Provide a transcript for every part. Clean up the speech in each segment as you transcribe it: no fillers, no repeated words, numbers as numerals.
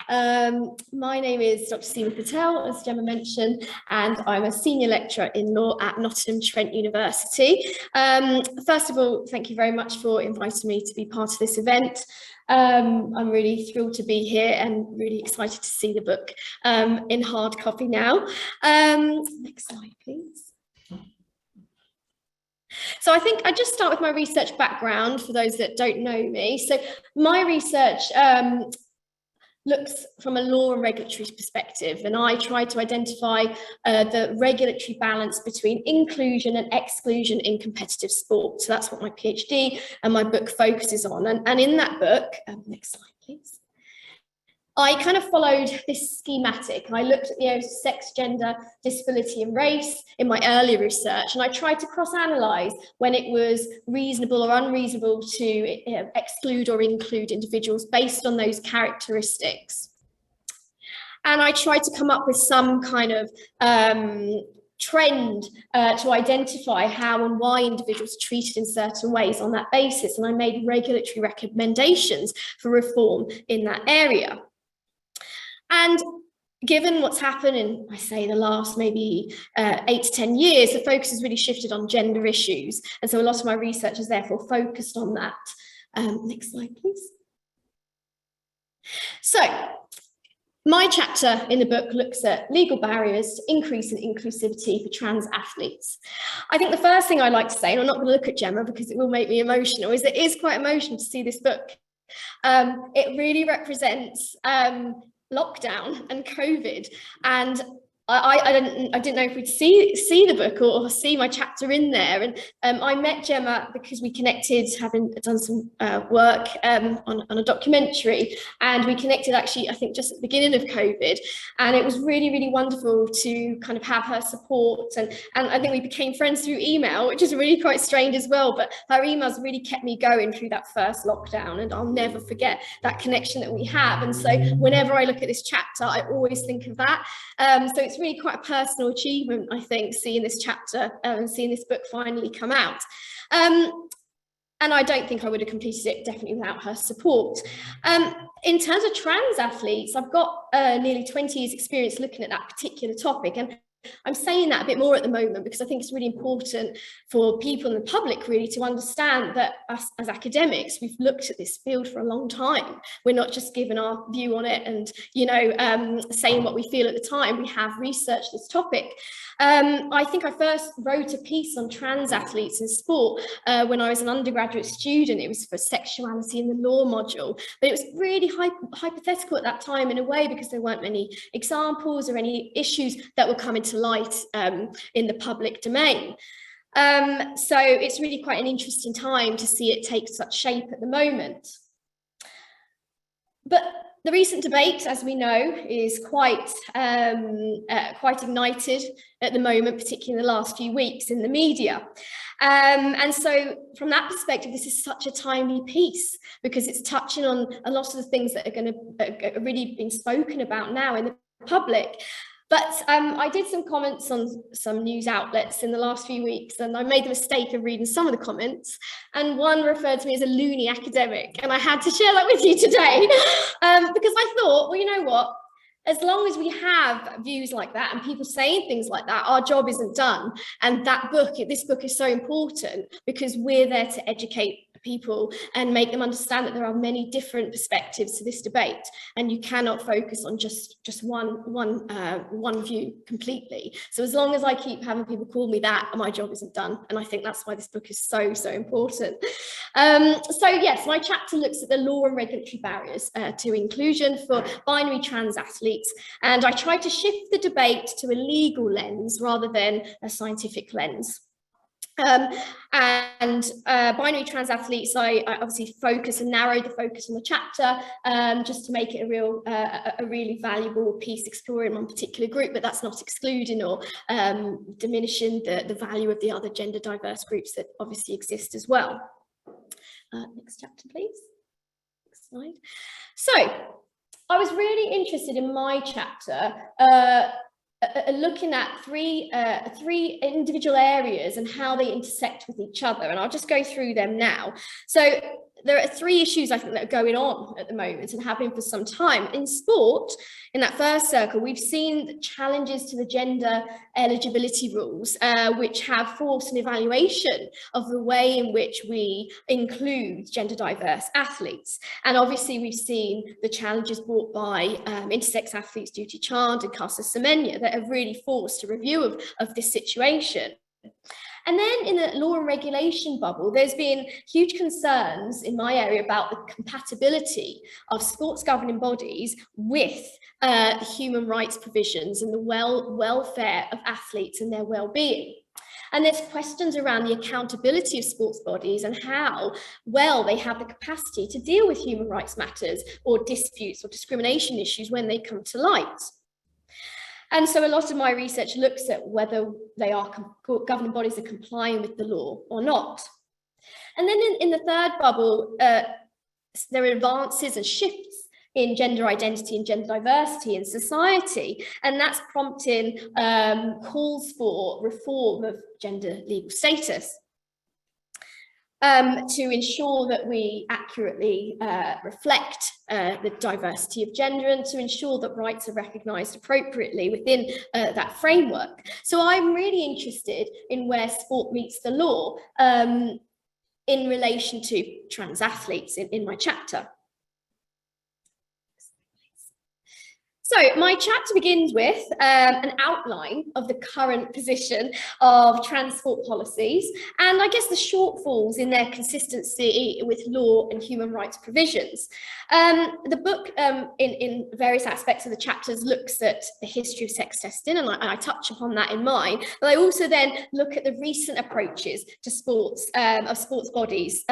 My name is Dr. Seema Patel, as Gemma mentioned, and I'm a senior lecturer in law at Nottingham Trent University. First of all, thank you very much for inviting me to be part of this event. I'm really thrilled to be here and really excited to see the book in hard copy now. Next slide, please. So I think I just start with my research background for those that don't know me. So my research looks from a law and regulatory perspective, and I try to identify the regulatory balance between inclusion and exclusion in competitive sport. So that's what my PhD and my book focuses on. And in that book, next slide, please. I kind of followed this schematic. I looked at the areas of sex, gender, disability and race in my earlier research, and I tried to cross-analyse when it was reasonable or unreasonable to exclude or include individuals based on those characteristics. And I tried to come up with some kind of trend to identify how and why individuals are treated in certain ways on that basis. And I made regulatory recommendations for reform in that area. And given what's happened in, I say, the last maybe 8 to 10 years, the focus has really shifted on gender issues. And so a lot of my research is therefore focused on that. Next slide, please. So my chapter in the book looks at legal barriers to increase in inclusivity for trans athletes. I think the first thing I'd like to say, and I'm not going to look at Gemma because it will make me emotional, is it is quite emotional to see this book. It really represents lockdown and COVID, and I didn't know if we'd see the book or see my chapter in there. And I met Gemma because we connected, having done some work on a documentary, and we connected actually, I think, just at the beginning of COVID. And it was really, really wonderful to kind of have her support. And I think we became friends through email, which is really quite strange as well. But her emails really kept me going through that first lockdown, and I'll never forget that connection that we have. And so whenever I look at this chapter, I always think of that. So it's really quite a personal achievement, I think, seeing this chapter and seeing this book finally come out. And I don't think I would have completed it, definitely without her support. In terms of trans athletes, I've got nearly 20 years experience looking at that particular topic. And I'm saying that a bit more at the moment because I think it's really important for people in the public really to understand that us as academics, we've looked at this field for a long time. We're not just giving our view on it and, you know, saying what we feel at the time. We have researched this topic. I think I first wrote a piece on trans athletes in sport when I was an undergraduate student. It was for sexuality in the law module, but it was really hypothetical at that time in a way because there weren't many examples or any issues that were coming to light in the public domain. So it's really quite an interesting time to see it take such shape at the moment. But the recent debate, as we know, is quite ignited at the moment, particularly in the last few weeks in the media. And so from that perspective, this is such a timely piece because it's touching on a lot of the things that are going to really being spoken about now in the public. But I did some comments on some news outlets in the last few weeks, and I made the mistake of reading some of the comments, and one referred to me as a loony academic, and I had to share that with you today because I thought, well, you know what? As long as we have views like that and people saying things like that, our job isn't done. And this book is so important because we're there to educate people and make them understand that there are many different perspectives to this debate, and you cannot focus on just one view completely. So as long as I keep having people call me that, my job isn't done, and I think that's why this book is so important. So yes, my chapter looks at the law and regulatory barriers to inclusion for binary trans athletes, and I try to shift the debate to a legal lens rather than a scientific lens. Binary trans athletes, I obviously focus and narrow the focus on the chapter just to make it a really valuable piece exploring one particular group, but that's not excluding or diminishing the value of the other gender diverse groups that obviously exist as well. Next chapter, please. Next slide. So I was really interested in my chapter looking at three individual areas and how they intersect with each other, and I'll just go through them now. So there are three issues I think that are going on at the moment and have been for some time. In sport, in that first circle, we've seen challenges to the gender eligibility rules, which have forced an evaluation of the way in which we include gender diverse athletes. And obviously we've seen the challenges brought by intersex athletes Duty Chand and Casa Semenya that have really forced a review of this situation. And then in the law and regulation bubble, there's been huge concerns in my area about the compatibility of sports governing bodies with human rights provisions and the welfare of athletes and their well-being. And there's questions around the accountability of sports bodies and how well they have the capacity to deal with human rights matters or disputes or discrimination issues when they come to light. And so a lot of my research looks at whether they are governing bodies are complying with the law or not. And then in the third bubble, there are advances and shifts in gender identity and gender diversity in society, and that's prompting calls for reform of gender legal status. To ensure that we accurately reflect the diversity of gender and to ensure that rights are recognised appropriately within that framework. So I'm really interested in where sport meets the law in relation to trans athletes in my chapter. So my chapter begins with an outline of the current position of transport policies and I guess the shortfalls in their consistency with law and human rights provisions. The book in various aspects of the chapters looks at the history of sex testing and I touch upon that in mine, but I also then look at the recent approaches to sports, of sports bodies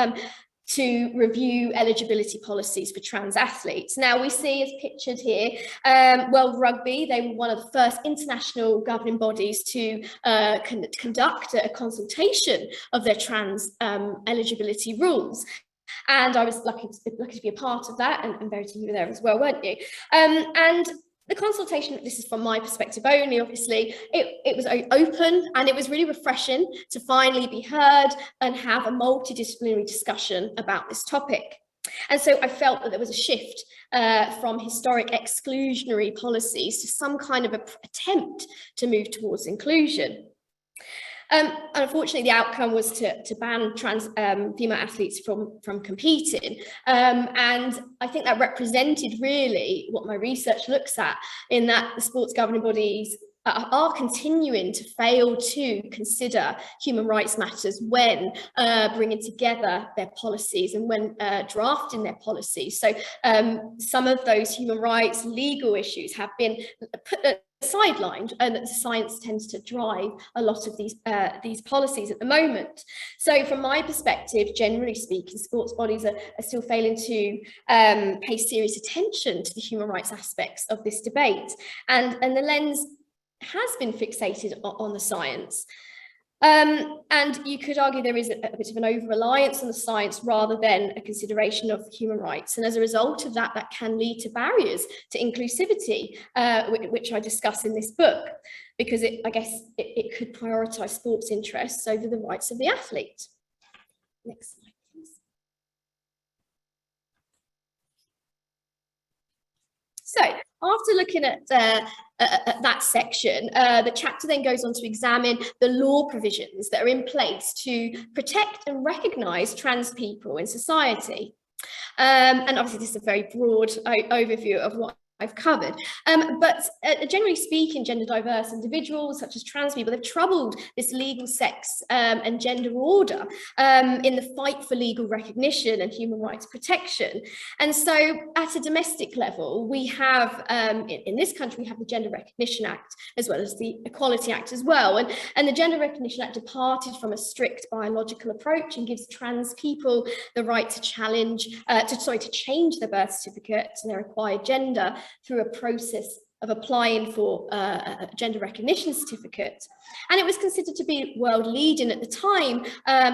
to review eligibility policies for trans athletes. Now we see as pictured here, World Rugby, they were one of the first international governing bodies to conduct a consultation of their trans eligibility rules. And I was lucky to be a part of that, and Verity, you were there as well, weren't you? And the consultation, this is from my perspective only, obviously, it was open and it was really refreshing to finally be heard and have a multidisciplinary discussion about this topic. And so I felt that there was a shift from historic exclusionary policies to some kind of attempt to move towards inclusion. Unfortunately, the outcome was to ban trans female athletes from competing. And I think that represented really what my research looks at, in that the sports governing bodies are continuing to fail to consider human rights matters when bringing together their policies and when drafting their policies. So some of those human rights legal issues have been put sidelined, and that science tends to drive a lot of these policies at the moment. So from my perspective, generally speaking, sports bodies are still failing to pay serious attention to the human rights aspects of this debate, and the lens has been fixated on the science. And you could argue there is a bit of an over-reliance on the science rather than a consideration of human rights. And as a result of that, that can lead to barriers to inclusivity, which I discuss in this book, because I guess it could prioritise sports interests over the rights of the athlete. Next slide, please. So after looking at that section, the chapter then goes on to examine the law provisions that are in place to protect and recognise trans people in society. And obviously this is a very broad overview of what I've covered. But generally speaking, gender diverse individuals such as trans people, they've troubled this legal sex and gender order in the fight for legal recognition and human rights protection. And so at a domestic level, we have, in this country, we have the Gender Recognition Act, as well as the Equality Act as well. And the Gender Recognition Act departed from a strict biological approach and gives trans people the right to challenge, to change their birth certificate to their acquired gender through a process of applying for a gender recognition certificate. And it was considered to be world leading at the time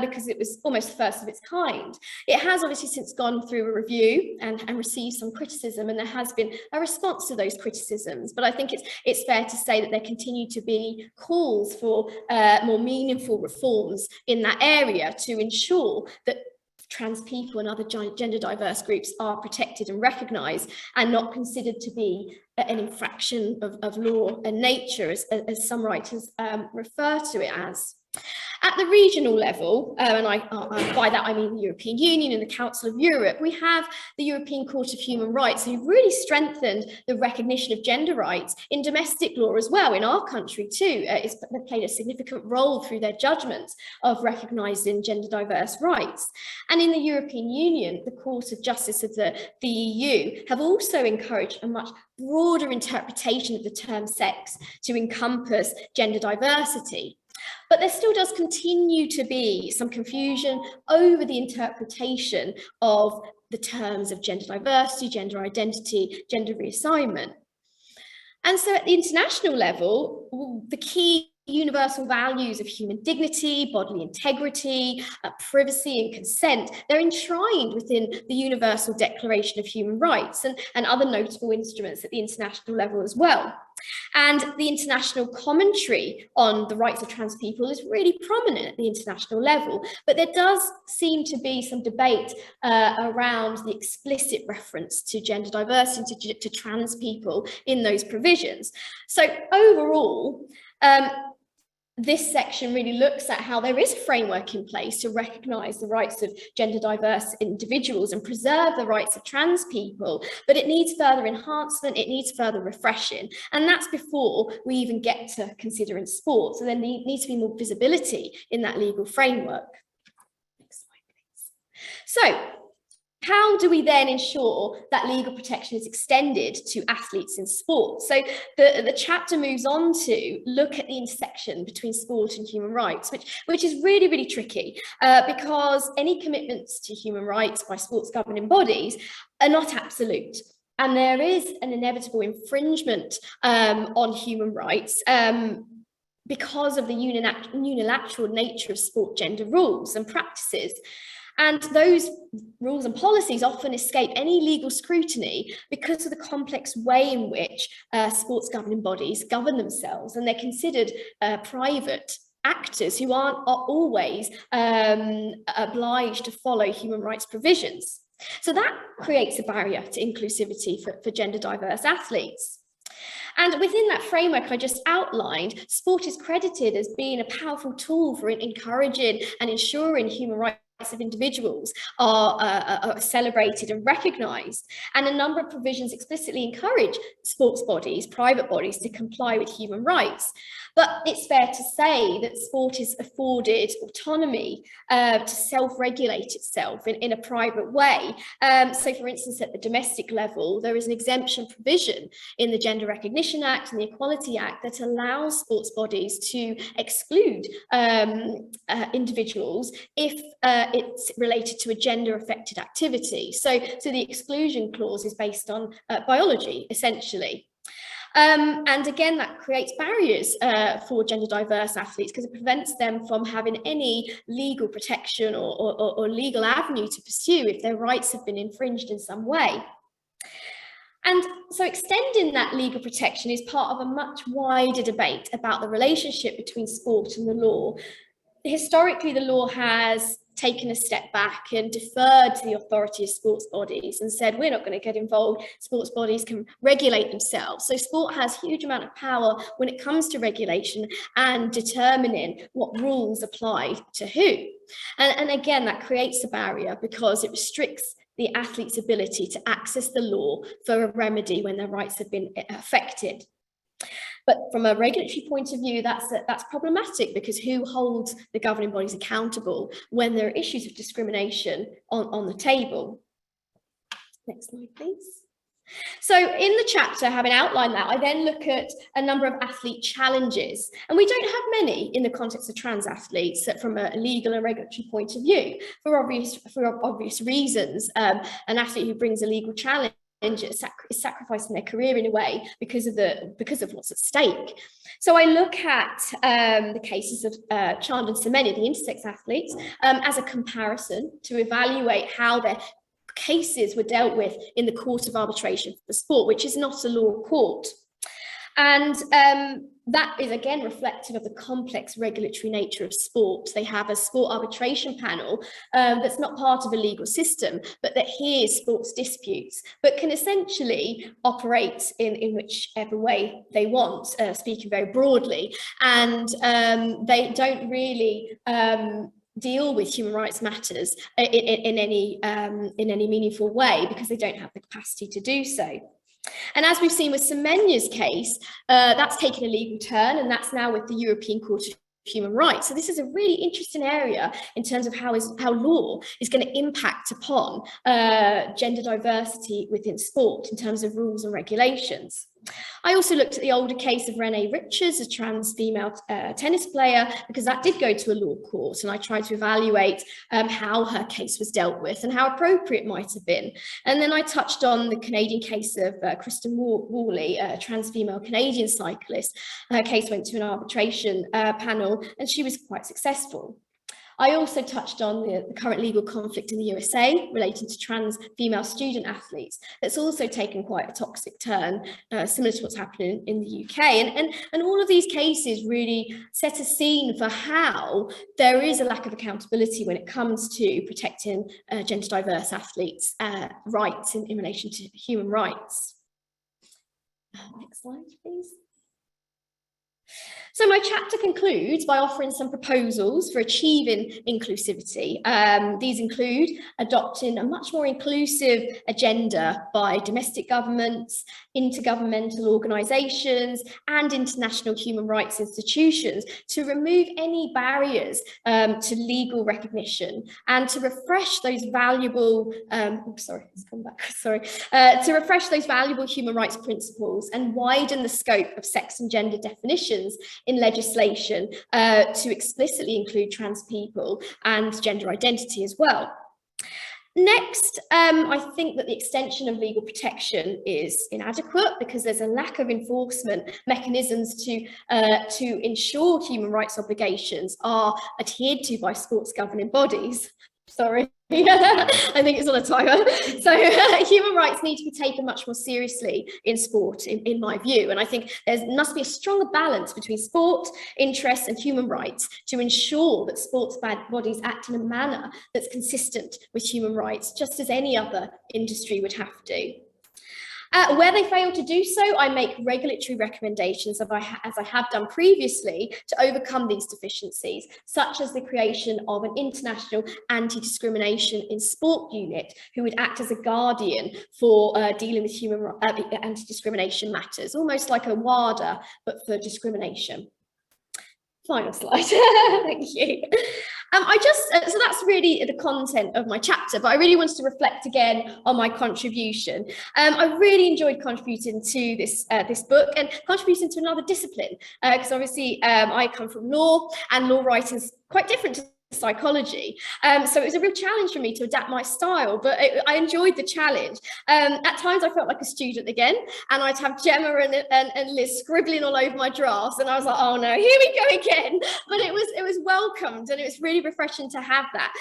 because it was almost first of its kind. It has obviously since gone through a review and received some criticism, and there has been a response to those criticisms. But I think it's fair to say that there continue to be calls for more meaningful reforms in that area to ensure that trans people and other gender diverse groups are protected and recognised and not considered to be an infraction of law and nature, as some writers refer to it as. At the regional level, and by that I mean the European Union and the Council of Europe, we have the European Court of Human Rights, who really strengthened the recognition of gender rights in domestic law as well, in our country too. They've played a significant role through their judgments of recognising gender diverse rights. And in the European Union, the Court of Justice of the EU have also encouraged a much broader interpretation of the term sex to encompass gender diversity. But there still does continue to be some confusion over the interpretation of the terms of gender diversity, gender identity, gender reassignment. And so at the international level, the key universal values of human dignity, bodily integrity, privacy and consent, they're enshrined within the Universal Declaration of Human Rights and other notable instruments at the international level as well. And the international commentary on the rights of trans people is really prominent at the international level, but there does seem to be some debate around the explicit reference to gender diversity, to trans people in those provisions. So overall, this section really looks at how there is a framework in place to recognise the rights of gender diverse individuals and preserve the rights of trans people, but it needs further enhancement, it needs further refreshing, and that's before we even get to considering sport. So there needs to be more visibility in that legal framework. Next slide, please. So, how do we then ensure that legal protection is extended to athletes in sport? So the chapter moves on to look at the intersection between sport and human rights, which is really, really tricky because any commitments to human rights by sports governing bodies are not absolute. And there is an inevitable infringement on human rights because of the unilateral nature of sport gender rules and practices. And those rules and policies often escape any legal scrutiny because of the complex way in which sports governing bodies govern themselves, and they're considered private actors who aren't always obliged to follow human rights provisions. So that creates a barrier to inclusivity for gender diverse athletes. And within that framework I just outlined, sport is credited as being a powerful tool for encouraging and ensuring human rights of individuals are celebrated and recognised. And a number of provisions explicitly encourage sports bodies, private bodies, to comply with human rights. But it's fair to say that sport is afforded autonomy to self-regulate itself in a private way. So for instance, at the domestic level, there is an exemption provision in the Gender Recognition Act and the Equality Act that allows sports bodies to exclude individuals if it's related to a gender-affected activity. So the exclusion clause is based on biology, essentially. And again, that creates barriers for gender diverse athletes because it prevents them from having any legal protection or legal avenue to pursue if their rights have been infringed in some way. And so extending that legal protection is part of a much wider debate about the relationship between sport and the law. Historically, the law has taken a step back and deferred to the authority of sports bodies and said, we're not going to get involved, sports bodies can regulate themselves. So sport has a huge amount of power when it comes to regulation and determining what rules apply to who. And again, that creates a barrier because it restricts the athlete's ability to access the law for a remedy when their rights have been affected. But from a regulatory point of view, that's problematic because who holds the governing bodies accountable when there are issues of discrimination on the table? Next slide, please. So in the chapter, having outlined that, I then look at a number of athlete challenges. And we don't have many in the context of trans athletes from a legal and regulatory point of view. For obvious reasons, an athlete who brings a legal challenge is sacrificing their career in a way because of what's at stake. So I look at the cases of Chand and Semenya, the intersex athletes, as a comparison to evaluate how their cases were dealt with in the Court of Arbitration for Sport, which is not a law court. And that is again reflective of the complex regulatory nature of sport. They have a sport arbitration panel that's not part of a legal system, but that hears sports disputes, but can essentially operate in whichever way they want, speaking very broadly. And they don't really deal with human rights matters in any meaningful way, because they don't have the capacity to do so. And as we've seen with Semenya's case, that's taken a legal turn, and that's now with the European Court of Human Rights. So this is a really interesting area in terms of how law is going to impact upon gender diversity within sport in terms of rules and regulations. I also looked at the older case of Renee Richards, a trans female tennis player, because that did go to a law court, and I tried to evaluate how her case was dealt with and how appropriate it might have been. And then I touched on the Canadian case of Kristen Worley, a trans female Canadian cyclist. Her case went to an arbitration panel, and she was quite successful. I also touched on the current legal conflict in the USA relating to trans female student athletes. That's also taken quite a toxic turn, similar to what's happening in the UK. And all of these cases really set a scene for how there is a lack of accountability when it comes to protecting gender diverse athletes' rights in relation to human rights. Next slide, please. So my chapter concludes by offering some proposals for achieving inclusivity. These include adopting a much more inclusive agenda by domestic governments, intergovernmental organisations and international human rights institutions to remove any barriers to legal recognition and to refresh those valuable, to refresh those valuable human rights principles and widen the scope of sex and gender definitions in legislation to explicitly include trans people and gender identity as well. Next, I think that the extension of legal protection is inadequate because there's a lack of enforcement mechanisms to ensure human rights obligations are adhered to by sports governing bodies. Sorry. I think it's on a timer. So human rights need to be taken much more seriously in sport, in my view. And I think there must be a stronger balance between sport, interests and human rights to ensure that sports bodies act in a manner that's consistent with human rights, just as any other industry would have to. Where they fail to do so, I make regulatory recommendations, as I have done previously, to overcome these deficiencies, such as the creation of an international anti-discrimination in sport unit who would act as a guardian for dealing with anti-discrimination matters, almost like a WADA, but for discrimination. Final slide. Thank you. So that's really the content of my chapter, but I really wanted to reflect again on my contribution. I really enjoyed contributing to this book and contributing to another discipline, because obviously I come from law, and law writing is quite different to psychology. So it was a real challenge for me to adapt my style, but I enjoyed the challenge. At times I felt like a student again, and I'd have Gemma and Liz scribbling all over my drafts, and I was like, oh no, here we go again. But it was welcomed, and it was really refreshing to have that,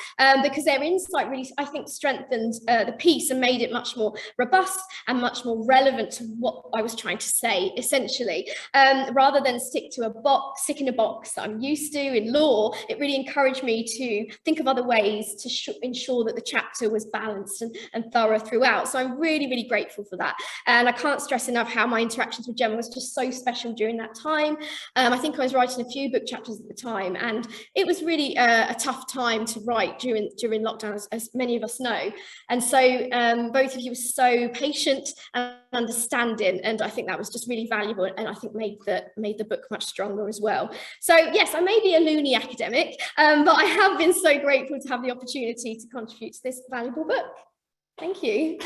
because their insight really, I think, strengthened the piece and made it much more robust and much more relevant to what I was trying to say, essentially. Rather than stick in a box that I'm used to in law, it really encouraged me to think of other ways to ensure that the chapter was balanced and thorough throughout. So I'm really, really grateful for that. And I can't stress enough how my interactions with Gemma was just so special during that time. I think I was writing a few book chapters at the time, and it was really a tough time to write during lockdown, as many of us know. And so both of you were so patient and understanding, and I think that was just really valuable, and I think made the book much stronger as well. So yes, I may be a loony academic, but I have been so grateful to have the opportunity to contribute to this valuable book. Thank you.